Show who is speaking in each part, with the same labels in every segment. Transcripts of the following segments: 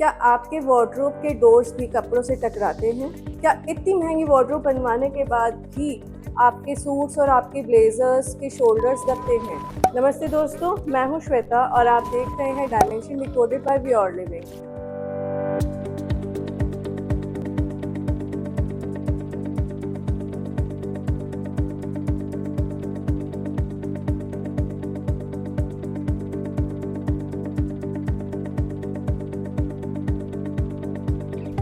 Speaker 1: क्या आपके वार्डरोब के डोर्स भी कपड़ों से टकराते हैं? क्या इतनी महंगी वार्डरोब बनवाने के बाद भी आपके सूट्स और आपके ब्लेजर्स के शोल्डर्स दबते हैं? नमस्ते दोस्तों, मैं हूं श्वेता और आप देख रहे हैं dimension decoded by we are living.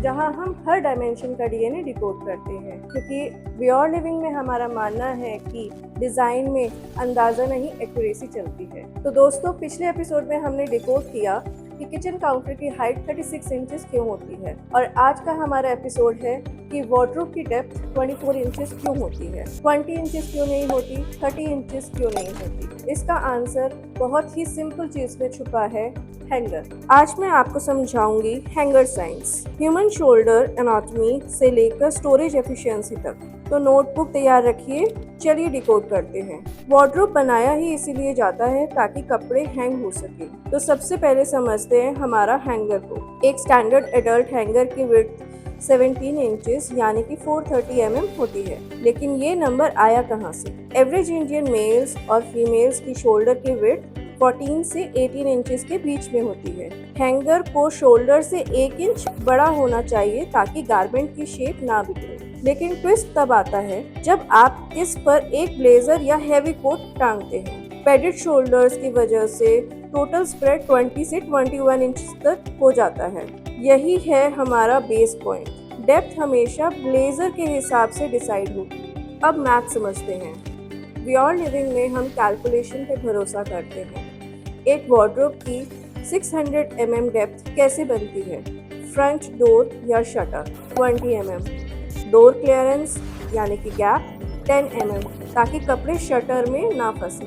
Speaker 1: जहां हम हर डायमेंशन का डीएनए डिकोड करते हैं, क्योंकि वी आर लिविंग में हमारा मानना है कि डिज़ाइन में अंदाज़ा नहीं एक्यूरेसी चलती है। तो दोस्तों, पिछले एपिसोड में हमने डिकोड किया कि किचन काउंटर की हाइट 36 इंचेस क्यों होती है, और आज का हमारा एपिसोड है कि वार्डरोब की डेप्थ 24 इंचेस क्यों होती है, 20 इंचेस क्यों नहीं होती, 30 इंचेस क्यों नहीं होती। इसका आंसर बहुत ही सिंपल चीज़ में छुपा है, हैंगर। आज मैं आपको समझाऊंगी hanger science, human shoulder anatomy से लेकर स्टोरेज एफिशिएंसी तक। तो नोटबुक तैयार रखिए, चलिए डिकोड करते हैं। वार्डरोब बनाया ही इसीलिए जाता है ताकि कपड़े हैंग हो सके। तो सबसे पहले समझते हैं हमारा हैंगर को। एक स्टैंडर्ड एडल्ट हैंगर की विड्थ 17 इंचेस यानी कि 430 mm होती है। लेकिन ये नंबर आया कहाँ से? एवरेज इंडियन मेल्स और फीमेल्स की शोल्डर की विड्थ 14 से 18 इंचेस के बीच में होती है। हैंगर को शोल्डर से 1 इंच बड़ा होना चाहिए ताकि गारमेंट की शेप ना बिगड़े। लेकिन ट्विस्ट तब आता है जब आप इस पर एक ब्लेजर या हैवी कोट टांगते हैं। पैडेड शोल्डर्स की वजह से टोटल स्प्रेड 20 से 21 इंच तक हो जाता है। यही है हमारा बेस पॉइंट। डेप्थ हमेशा ब्लेजर के हिसाब से डिसाइड होगी। अब मैथ समझते हैं। वी आर लिविंग में हम कैलकुलेशन पे भरोसा करते हैं। एक वार्डरोब की 600 mm डेप्थ कैसे बनती है? फ्रंट डोर या शटर 20 mm, डोर क्लियरेंस यानी कि गैप 10 mm ताकि कपड़े शटर में ना फंसे।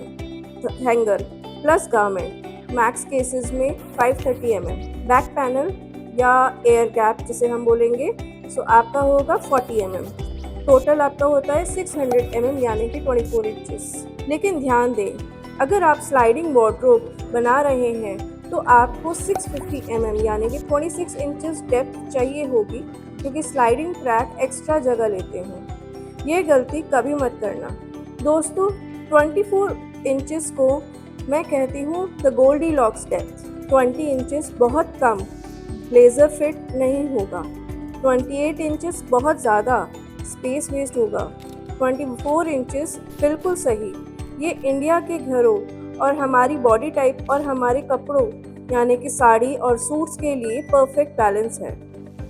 Speaker 1: Hanger plus garment max cases में 530 mm, बैक पैनल या एयर गैप जिसे हम बोलेंगे, सो आपका होगा 40 mm। टोटल आपका होता है 600 mm यानी कि 24 इंचेस। लेकिन ध्यान दें, अगर आप स्लाइडिंग वार्डरोब बना रहे हैं तो आपको 650 mm यानी कि 26 इंचेस डेप्थ चाहिए होगी, क्योंकि स्लाइडिंग ट्रैक एक्स्ट्रा जगह लेते हैं। ये गलती कभी मत करना दोस्तों। 24 इंचेस को मैं कहती हूँ द गोल्डीलॉक्स डेप्थ। 20 इंचेस बहुत कम, ब्लेजर फिट नहीं होगा। 28 इंचेस बहुत ज़्यादा, स्पेस वेस्ट होगा। 24 इंचेस बिल्कुल सही। ये इंडिया के घरों और हमारी बॉडी टाइप और हमारे कपड़ों यानी कि साड़ी और सूट्स के लिए परफेक्ट बैलेंस है।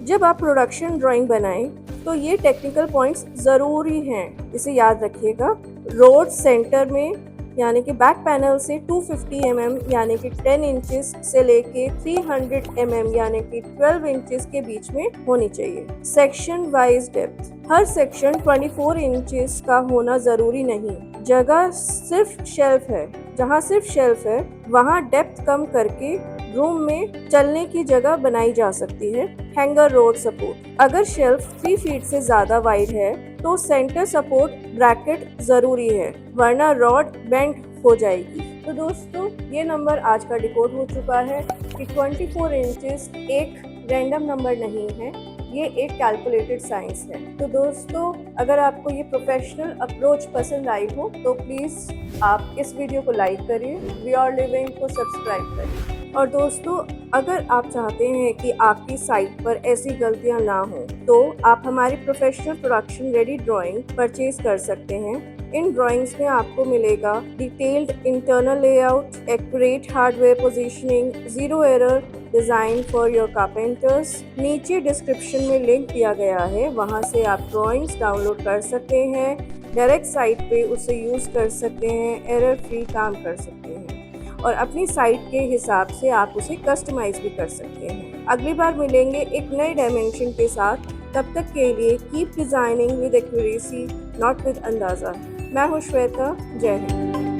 Speaker 1: जब आप प्रोडक्शन ड्राइंग बनाएं तो ये टेक्निकल पॉइंट्स ज़रूरी हैं, इसे याद रखिएगा। रोड सेंटर में यानी कि बैक पैनल से 250 mm यानी कि 10 इंचेस से लेके 300 mm यानी कि 12 इंचेस के बीच में होनी चाहिए। सेक्शन वाइज डेप्थ, हर सेक्शन 24 इंचेस का होना ज़रूरी नहीं। जगह सिर्फ शेल्फ है, जहाँ सिर्फ शेल्फ है वहाँ डेप्थ कम करके रूम में चलने की जगह बनाई जा सकती है। हैंगर रोड सपोर्ट, अगर शेल्फ 3 फीट से ज़्यादा वाइड है तो सेंटर सपोर्ट ब्रैकेट ज़रूरी है, वरना रॉड बेंड हो जाएगी। तो दोस्तों, ये नंबर आज का डिकोड हो चुका है कि 24 इंचेस एक रैंडम नंबर नहीं है, ये एक कैलकुलेटेड साइंस है। तो दोस्तों, अगर आपको ये प्रोफेशनल अप्रोच पसंद आई हो तो प्लीज़ आप इस वीडियो को लाइक करिए, वी आर लिविंग को सब्सक्राइब करिए। और दोस्तों, अगर आप चाहते हैं कि आपकी साइट पर ऐसी गलतियां ना हो तो आप हमारी professional production ready drawing purchase कर सकते हैं। इन ड्राइंग्स में आपको मिलेगा detailed internal layout, accurate hardware positioning, zero error design for your carpenters. नीचे डिस्क्रिप्शन में लिंक दिया गया है, वहां से आप ड्राइंग्स डाउनलोड कर सकते हैं, डायरेक्ट साइट पे उसे यूज़ कर सकते हैं, एरर फ्री काम कर सकते हैं और अपनी साइट के हिसाब से आप उसे कस्टमाइज भी कर सकते हैं। अगली बार मिलेंगे एक नए डायमेंशन के साथ। तब तक के लिए keep designing with accuracy, not with अंदाज़ा। मैं हूँ श्वेता, जय हिंद।